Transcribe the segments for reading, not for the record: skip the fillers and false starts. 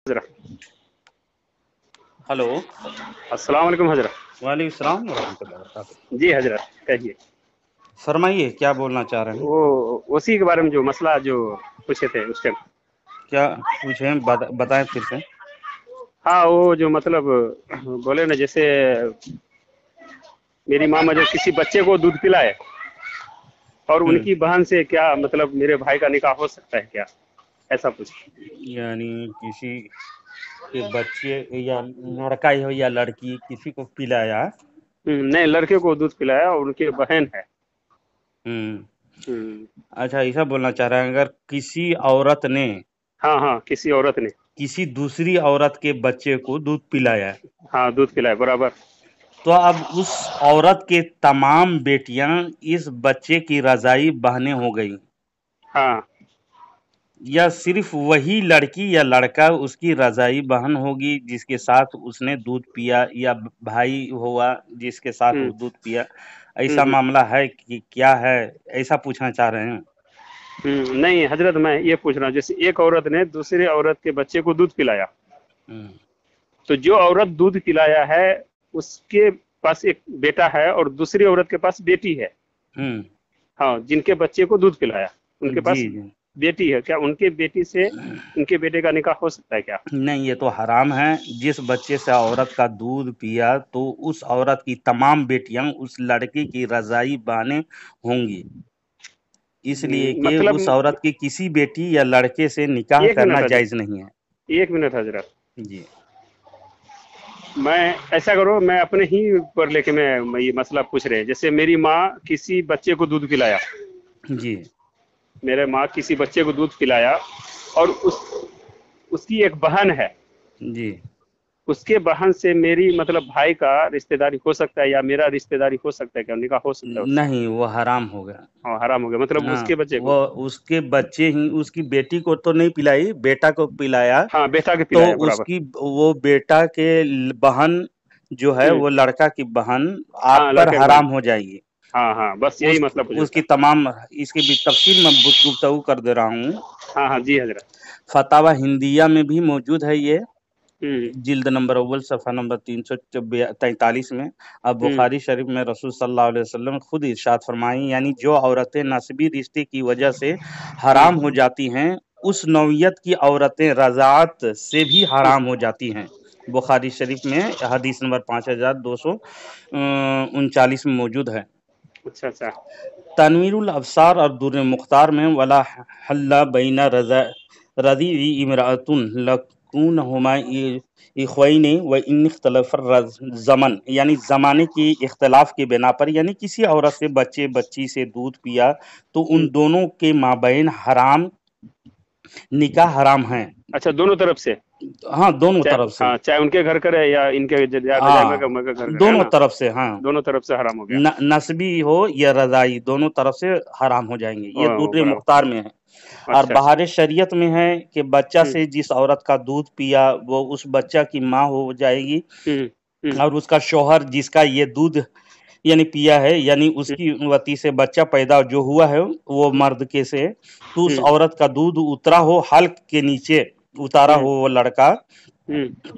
حضرت ہلو، السلام علیکم حضرت. وعلیکم السلام ورحمۃ اللہ وبرکاتہ. جی حضرت کہیے. فرمائیے کیا بولنا چاہ رہے ہیں. وہ اسی کے بارے میں جو مسئلہ جو پوچھے تھے اس ٹائم. کیا پوچھیں، بتائیں پھر سے. ہاں وہ جو مطلب بولے نا، جیسے میری ماں جو کسی بچے کو دودھ پلائے اور ان کی بہن سے کیا مطلب میرے بھائی کا نکاح ہو سکتا ہے کیا، ایسا کچھ. یعنی کسی کے بچے یا لڑکا ہو یا لڑکی کسی کو پلایا. نہیں، لڑکے کو دودھ پلایا اور ان کی بہن ہے. اچھا، ایسا بولنا چاہ رہے ہیں اگر کسی عورت نے ہاں کسی عورت نے کسی دوسری عورت کے بچے کو دودھ پلایا، ہاں دودھ پلایا برابر. تو اب اس عورت کے تمام بیٹیاں اس بچے کی رضائی بہنیں ہو گئی، ہاں یا صرف وہی لڑکی یا لڑکا اس کی رضائی بہن ہوگی جس کے ساتھ اس نے دودھ پیا، یا بھائی ہوا جس کے ساتھ وہ دودھ پیا. ایسا معاملہ ہے کہ کیا ہے، ایسا پوچھنا چاہ رہے ہیں. نہیں حضرت، میں یہ پوچھ رہا ہوں جیسے ایک عورت نے دوسری عورت کے بچے کو دودھ پلایا، تو جو عورت دودھ پلایا ہے اس کے پاس ایک بیٹا ہے اور دوسری عورت کے پاس بیٹی ہے. ہاں، جن کے بچے کو دودھ پلایا ان کے پاس جی جی، بیٹی ہے، کیا ان کے بیٹی سے ان کے بیٹے کا نکاح ہو سکتا ہے کیا؟ نہیں، یہ تو حرام ہے. جس بچے سے عورت کا دودھ پیا تو اس عورت کی تمام بیٹیاں اس لڑکی کی رضائی بہنیں ہوں گی، اس لیے کہ مطلب اس عورت کی کسی بیٹی یا لڑکے سے نکاح ایک کرنا منٹ حضرت، جائز نہیں ہے. ایک منٹ حضرت. جی، میں ایسا کرو، میں اپنے ہی پر لے کے میں یہ مسئلہ پوچھ رہے ہیں. جیسے میری ماں کسی بچے کو دودھ پلایا، جی، میرے ماں کسی بچے کو دودھ پلایا اور اس کی ایک بہن ہے، جی، اس کے بہن سے میری مطلب بھائی کا رشتہ داری ہو سکتا ہے یا میرا رشتہ داری ہو سکتا ہے کیا، نکاح ہو سکتا ہے اس سے؟ نہیں، وہ حرام ہو گیا. ہاں حرام ہو گیا، مطلب اس ہاں، کے بچے کو. وہ اس کے بچے ہی اس کی بیٹی کو تو نہیں پلائی، بیٹا کو پلایا، ہاں بیٹا کے تو پلایا اس برابر. کی وہ بیٹا کے بہن جو ہے وہ لڑکا کی بہن ہاں آپ پر لڑکے کی بہن. حرام ہو جائے گی. ہاں بس یہی مطلب پوچھ اس رہا کی تھا. تمام اس کی بھی تفصیل میں گفتگو کر دے رہا ہوں. ہاں جی حضرت. فتاوی ہندیہ میں بھی موجود ہے یہ، ہوں جلد نمبر اول صفحہ نمبر 343 میں. اب ہوں بخاری شریف میں رسول صلی اللہ علیہ وسلم خود ارشاد فرمائیں، یعنی جو عورتیں نسبی رشتے کی وجہ سے ہوں حرام ہو جاتی ہیں اس نوعیت کی عورتیں رضاعت سے بھی حرام ہو جاتی ہیں. بخاری شریف میں حدیث نمبر 5239 میں موجود ہے. اچھا. تنویر الابصار اور در مختار میں ولا حل بین رضی امراۃ لکونہما اخوین و ان اختلف الزمن، یعنی زمانے کی اختلاف کی بنا پر، یعنی کسی عورت سے بچی سے دودھ پیا تو ان دونوں کے مابین حرام نکاح حرام ہیں. اچھا، دونوں طرف سے. ہاں، دونوں طرف سے. ہاں، چاہے ان کے گھر کرے یا ان کے ہاں، کا گھر کرے، ہے دونوں نا. طرف سے. ہاں، دونوں طرف سے حرام ہو گیا. نسبی ہو یا رضائی، دونوں طرف سے حرام ہو جائیں گے. یہ در برابر. مختار میں ہے. اور اچھا. بہار شریعت میں ہے کہ بچہ سے جس عورت کا دودھ پیا وہ اس بچہ کی ماں ہو جائے گی، اور اس کا شوہر جس کا یہ دودھ یعنی پیا ہے، یعنی اس کی وتی سے بچہ پیدا جو ہوا ہے وہ مرد کے سے، تو اس عورت کا دودھ اترا ہو، حلق کے نیچے اتارا ہو وہ لڑکا،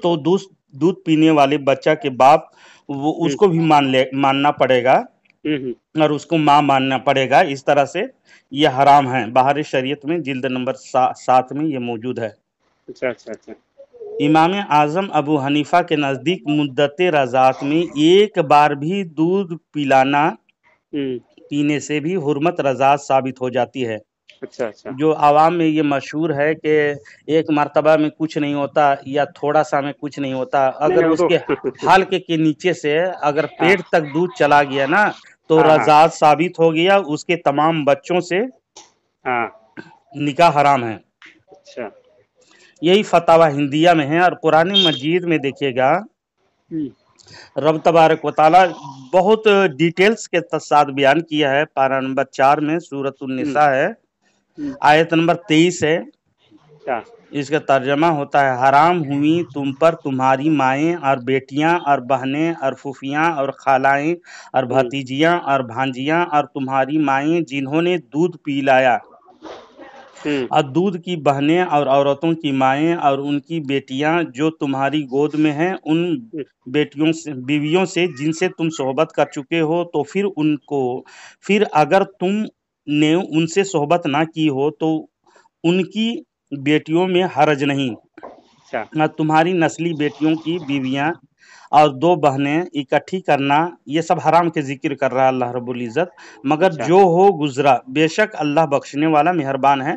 تو دودھ پینے والے بچہ کے باپ وہ اس کو بھی ماننا پڑے گا اور اس کو ماں ماننا پڑے گا. اس طرح سے یہ حرام ہے. بہار شریعت میں جلد نمبر 7 میں یہ موجود ہے. اچھا. امام اعظم ابو حنیفہ کے نزدیک مدت رضاعت میں ایک بار بھی دودھ پینے سے بھی حرمت رضاعت ثابت ہو جاتی ہے. اچھا. جو عوام میں یہ مشہور ہے کہ ایک مرتبہ میں کچھ نہیں ہوتا یا تھوڑا سا میں کچھ نہیں ہوتا، اگر نہیں وہ اس کے تو حلق کے نیچے سے اگر ہاں پیٹ تک دودھ چلا گیا نا تو ہاں رضاعت ثابت ہو گیا. اس کے تمام بچوں سے ہاں. نکاح حرام ہے. اچھا. یہی فتاوی ہندیہ میں ہے. اور قرآن مجید میں دیکھیے گا رب تبارک و تعالی بہت ڈیٹیلز کے ساتھ بیان کیا ہے. پارہ نمبر 4 میں سورۃ النساء ہے، آیت نمبر 23 ہے. اس کا ترجمہ ہوتا ہے: حرام ہوئی تم پر تمہاری مائیں اور بیٹیاں اور بہنیں اور پھوپھیاں اور خالائیں اور بھتیجیاں اور بھانجیاں اور تمہاری مائیں جنہوں نے دودھ پلایا اور دودھ کی بہنیں اور عورتوں کی مائیں اور ان کی بیٹیاں جو تمہاری گود میں ہیں، ان بیویوں سے جن سے تم صحبت کر چکے ہو، تو پھر اگر تم نے ان سے صحبت نہ کی ہو تو ان کی بیٹیوں میں حرج نہیں۔ تمہاری نسلی بیٹیوں کی بیویاں اور 2 بہنیں اکٹھی کرنا، یہ سب حرام کے ذکر کر رہا اللہ رب العزت، مگر جو ہو گزرا، بے شک اللہ بخشنے والا مہربان ہے۔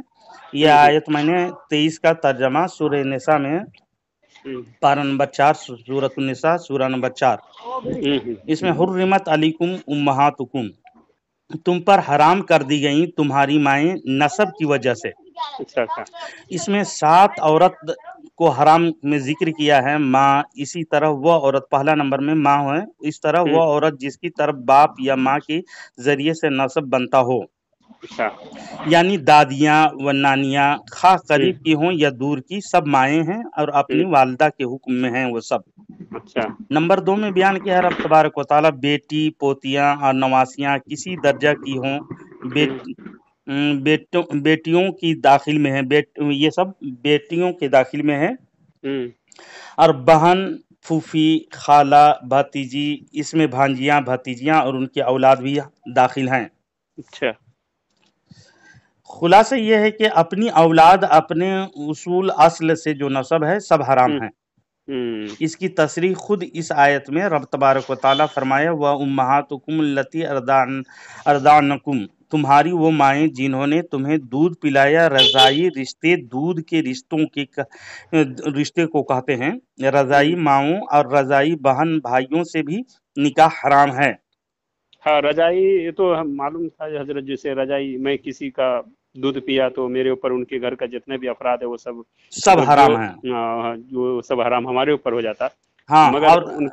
یہ آیت میں نے 23 کا ترجمہ سورہ نساء میں پارہ نمبر 4 سورۃ النساء سورہ نمبر 4، اس میں حرمت علیکم امہاتکم، تم پر حرام کر دی گئیں تمہاری مائیں نسب کی وجہ سے۔ اس میں 7 عورت کو حرام میں ذکر کیا ہے، ماں، اسی طرح وہ عورت، پہلا نمبر میں ماں ہے، اس طرح وہ عورت جس کی طرف باپ یا ماں کے ذریعے سے نسب بنتا ہو، یعنی دادیاں و نانیاں، خواہ قریب کی ہوں یا دور کی، سب مائیں ہیں اور اپنی والدہ کے حکم میں ہیں وہ سب۔ نمبر 2 میں بیان کیا ہے رب تبارک و تعالیٰ، بیٹی، پوتیاں اور نواسیاں کسی درجہ کی ہوں، بیٹیوں کی داخل میں ہیں، یہ سب بیٹیوں کے داخل میں ہیں، اور بہن، پھوپھی، خالہ، بھتیجی، اس میں بھانجیاں، بھتیجیاں اور ان کے اولاد بھی داخل ہیں۔ خلاصہ یہ ہے کہ اپنی اولاد اپنے اصول اصل سے جو نسب ہے سب حرام ہیں۔ اس کی تصریح خود اس آیت میں رب تبارک و تعالیٰ فرمایا، وَأُمَّهَاتُكُمُ اللَّتِي أَرْضَعْنَكُمْ، تمہاری وہ مائیں جنہوں نے تمہیں دودھ پلایا۔ رضائی رشتے دودھ کے رشتے کو کہتے ہیں۔ رضائی ماؤں اور رضائی بہن بھائیوں سے بھی نکاح حرام ہے۔ ہاں، رضائی یہ تو ہم معلوم تھا حضرت، جیسے رضائی میں کسی کا دودھ پیا تو میرے اوپر ان کے گھر کا جتنے بھی افراد ہے وہ سب حرام ہیں، جو سب حرام ہمارے اوپر ہو جاتا۔ ہاں، مگر اور ان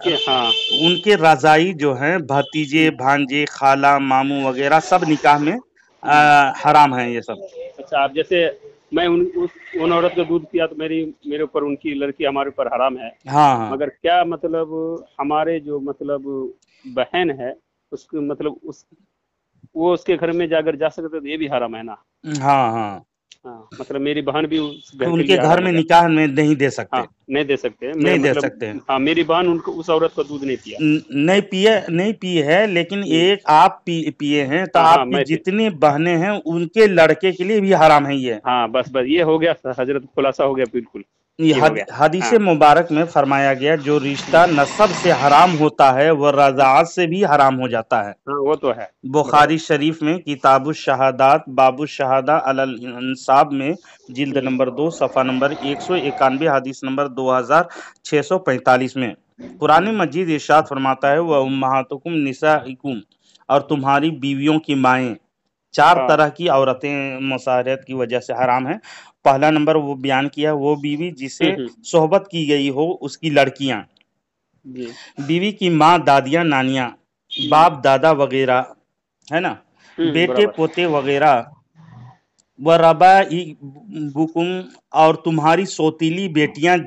کے رضائی جو ہیں بھتیجے، بھانجے، خالہ، ماموں وغیرہ سب نکاح میں حرام ہیں یہ سب۔ اچھا، آپ جیسے میں ان عورت کا دودھ پیا تو میرے اوپر ان کی لڑکی ہمارے اوپر حرام ہے۔ ہاں، مگر کیا مطلب ہمارے جو مطلب بہن ہے اس کو مطلب وہ اس کے گھر میں جا کر جا سکتے تو یہ بھی حرام ہے نا؟ ہاں، مطلب میری بہن بھی ان کے گھر میں نکاح میں نہیں دے سکتے، نہیں دے سکتے، نہیں دے سکتے۔ ہاں، میری بہن اس عورت کا دودھ نہیں پی ہے، لیکن ایک آپ پیے ہیں تو آپ کی جتنی بہنیں ہیں ان کے لڑکے کے لیے بھی حرام ہے یہ۔ ہاں، بس یہ ہو گیا حضرت، خلاصہ ہو گیا بالکل۔ حدیث مبارک میں فرمایا گیا، جو رشتہ نسب سے حرام ہوتا ہے وہ رضاعت سے بھی حرام ہو جاتا ہے۔ وہ تو ہے۔ بخاری شریف میں کتاب الشہادات باب الشہادہ علی الانساب میں جلد نمبر 2 صفحہ نمبر 191 حدیث نمبر 2645 میں قرآن مجید ارشاد فرماتا ہے، وَأُمَّهَاتُكُمْ نِسَائِكُمْ، اور تمہاری بیویوں کی مائیں۔ 4 طرح کی عورتیں مساہرت کی وجہ سے حرام ہیں۔ پہلا نمبر وہ بیان کیا، وہ بیوی جسے صحبت کی گئی ہو اس کی لڑکیاں، بیوی کی ماں، دادیاں، نانیاں، باپ، دادا وغیرہ، ہے نا، بیٹے، پوتے وغیرہ، وَرَبَائِبُكُمْ، اور تمہاری سوتیلی بیٹیاں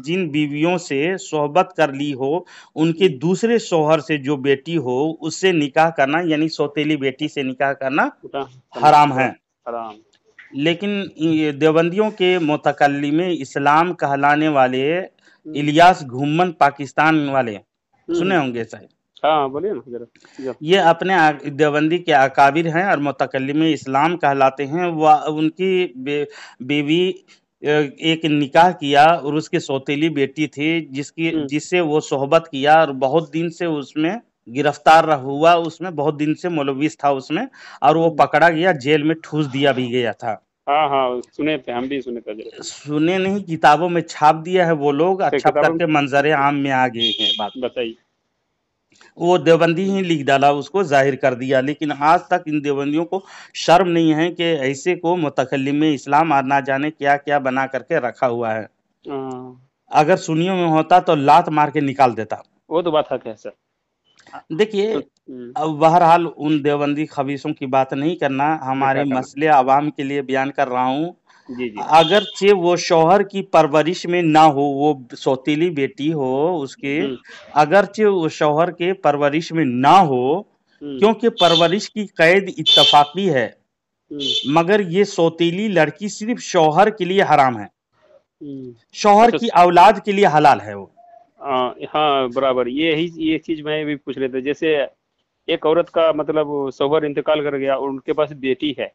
جن بیویوں سے صحبت کر لی ہو، ان کے دوسرے شوہر سے جو بیٹی ہو اس سے نکاح کرنا، یعنی سوتیلی بیٹی سے نکاح کرنا حرام ہے۔ لیکن دیوبندیوں کے متکلم اسلام کہلانے والے الیاس گھومن پاکستان والے سنے ہوں گے شاید، ہاں بولیے نا، یہ اپنے دیوبندی کے اکابر ہیں اور متکلم اسلام کہلاتے ہیں۔ وہ ان کی بیوی ایک نکاح کیا اور اس کی سوتیلی بیٹی تھی جس سے وہ صحبت کیا اور بہت دن سے اس میں گرفتار ہوا، اس میں بہت دن سے ملوث تھا اس میں، اور وہ پکڑا گیا، جیل میں ٹھوس دیا بھی گیا تھا۔ ہاں سنے تھے، ہم بھی سنے تھے، سنے نہیں، کتابوں میں چھاپ دیا ہے وہ لوگ، چھپ کر کے منظر عام میں آ گئے ہیں۔ بات بتائیے، وہ دیوبندی ہی لکھ ڈالا، اس کو ظاہر کر دیا، لیکن آج تک ان دیوبندیوں کو شرم نہیں ہے کہ ایسے کو متکلم اسلام اور نہ جانے کیا کیا بنا کر کے رکھا ہوا ہے۔ اگر سنیوں میں ہوتا تو لات مار کے نکال دیتا۔ وہ تو بات ہے سر۔ دیکھیے، بہرحال ان دیوبندی خبیثوں کی بات نہیں کرنا، ہمارے مسئلے عوام کے لیے بیان کر رہا ہوں۔ اگرچہ وہ شوہر کی پرورش میں نہ ہو، وہ سوتیلی بیٹی ہو اس کے، اگرچہ وہ شوہر کے پرورش میں نہ ہو، کیونکہ پرورش کی قید اتفاقی ہے، مگر یہ سوتیلی لڑکی صرف شوہر کے لیے حرام ہے، شوہر اچھا کی اولاد کے لیے حلال ہے وہ۔ ہاں برابر، یہ چیز میں بھی پوچھ لیتا، جیسے ایک عورت کا مطلب شوہر انتقال کر گیا اور ان کے پاس بیٹی ہے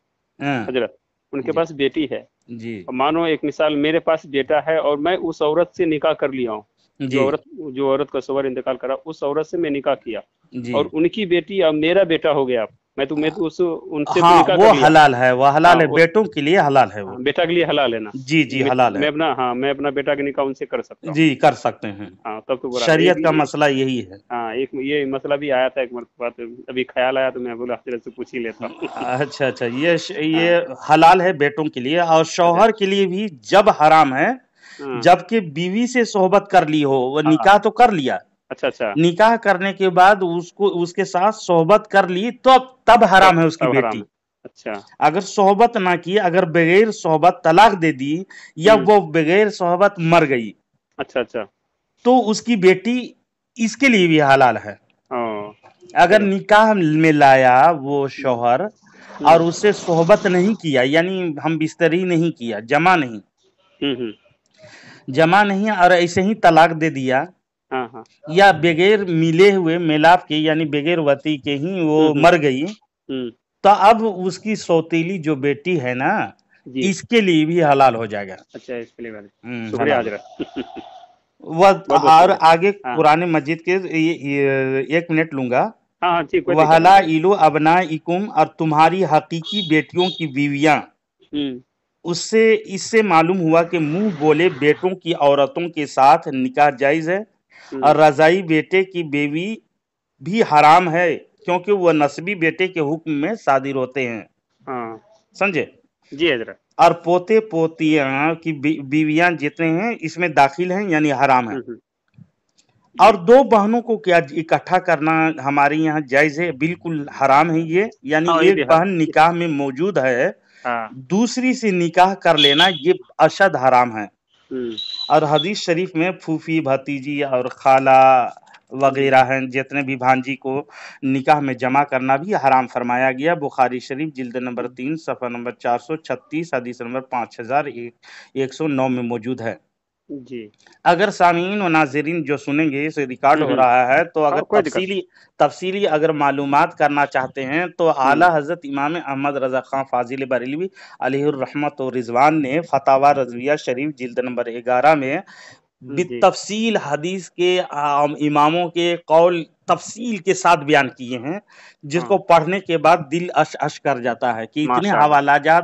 حضرت، ان کے پاس بیٹی ہے جی مانو ایک مثال میرے پاس بیٹا ہے اور میں اس عورت سے نکاح کر لیا ہوں، جو عورت کا شوہر انتقال کرا اس عورت سے میں نکاح کیا اور ان کی بیٹی اب میرا بیٹا ہو گیا، میں تو ان سے ہاں نکاح وہ کر لیا، حلال ہے، وہ حلال ہے، بیٹوں کے لیے حلال ہے وہ، بیٹا کے لیے حلال ہے نا، جی حلال ہے، میں اپنا بیٹا کا نکاح ان سے کر سکتا ہوں، جی کر سکتے ہیں، ہاں تب تو برابر۔ شریعت کا مسئلہ یہی ہے۔ ہاں ایک یہ مسئلہ بھی آیا تھا ایک مرتبہ، ابھی خیال آیا تو میں بولا حضرت سے پوچھ ہی لیتا ہوں۔ اچھا یہ حلال ہے بیٹوں کے لیے، اور شوہر کے لیے بھی جب حرام ہے جبکہ بیوی سے صحبت کر لی ہو، وہ نکاح تو کر لیا، اچھا نکاح کرنے کے بعد اس کے ساتھ صحبت کر لی تو تب حرام ہے اس کی بیٹی۔ اچھا اگر صحبت نہ کی، اگر بغیر صحبت طلاق دے دی یا وہ بغیر صحبت مر گئی، اچھا تو اس کی بیٹی اس کے لیے بھی حلال ہے۔ اگر نکاح میں لایا وہ شوہر اور اس سے صحبت نہیں کیا، یعنی ہم بستری نہیں کیا، جمع نہیں اور ایسے ہی طلاق دے دیا، یا بغیر ملے ہوئے میلاپ کے یعنی بغیر وطی کے ہی وہ مر گئی، تو اب اس کی سوتیلی جو بیٹی ہے نا اس کے لیے بھی حلال ہو جائے گا۔ اچھا اس کے لیے شکریہ حضرت۔ اور آگے قرآن مجید کے 1 منٹ لوں گا، وَحَلَائِلُ أَبْنَائِكُمْ، اور تمہاری حقیقی بیٹیوں کی بیویاں، اس سے معلوم ہوا کہ منہ بولے بیٹوں کی عورتوں کے ساتھ نکاح جائز ہے، اور رضائی بیٹے کی بیوی بھی حرام ہے کیونکہ وہ نسبی بیٹے کے حکم میں صادر ہوتے ہیں، سمجھے؟ جی حضرت۔ اور پوتے پوتیاں کی بیویاں جتنے ہیں اس میں داخل ہیں، یعنی حرام ہے۔ اور 2 بہنوں کو کیا اکٹھا کرنا ہمارے یہاں جائز ہے؟ بالکل حرام ہے یہ، یعنی ایک بہن نکاح میں موجود ہے دوسری سے نکاح کر لینا یہ اشد حرام ہے۔ اور حدیث شریف میں پھوپھی بھتیجی اور خالہ وغیرہ ہیں جتنے بھی بھانجی کو نکاح میں جمع کرنا بھی حرام فرمایا گیا، بخاری شریف جلد نمبر 3 صفحہ نمبر 436 حدیث نمبر 5109 میں موجود ہے۔ جی اگر سامعین و ناظرین جو سنیں گے اسے ریکارڈ ہو رہا ہے تو اگر تفصیلی اگر معلومات کرنا چاہتے ہیں تو اعلیٰ حضرت امام احمد رضا خان فاضل بریلوی علیہ الرحمت و رضوان نے فتاوی رضویہ شریف جلد نمبر 11 میں بالتفصیل حدیث کے اماموں کے قول تفصیل کے ساتھ بیان کیے ہیں، جس کو پڑھنے کے بعد دل اش کر جاتا ہے کہ اتنے حوالہ جات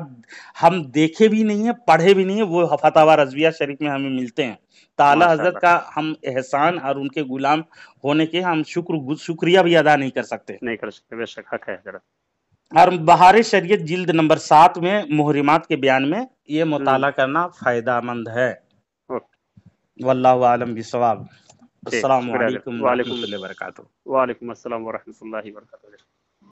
ہم دیکھے بھی نہیں ہیں، پڑھے بھی نہیں ہیں، وہ فتاوی رضویہ شریف میں ہمیں ملتے ہیں۔ تعالی حضرت کا ہم احسان اور ان کے غلام ہونے کے ہم شکریہ بھی ادا نہیں کر سکتے، بے شک حق ہے حضرت۔ اور بہار شریعت جلد نمبر 7 میں محرمات کے بیان میں یہ مطالعہ کرنا فائدہ مند ہے۔ واللہ اعلم بالصواب۔ السلام علیکم ورحمۃ اللہ وبرکاتہ۔ وعلیکم السلام ورحمۃ اللہ وبرکاتہ۔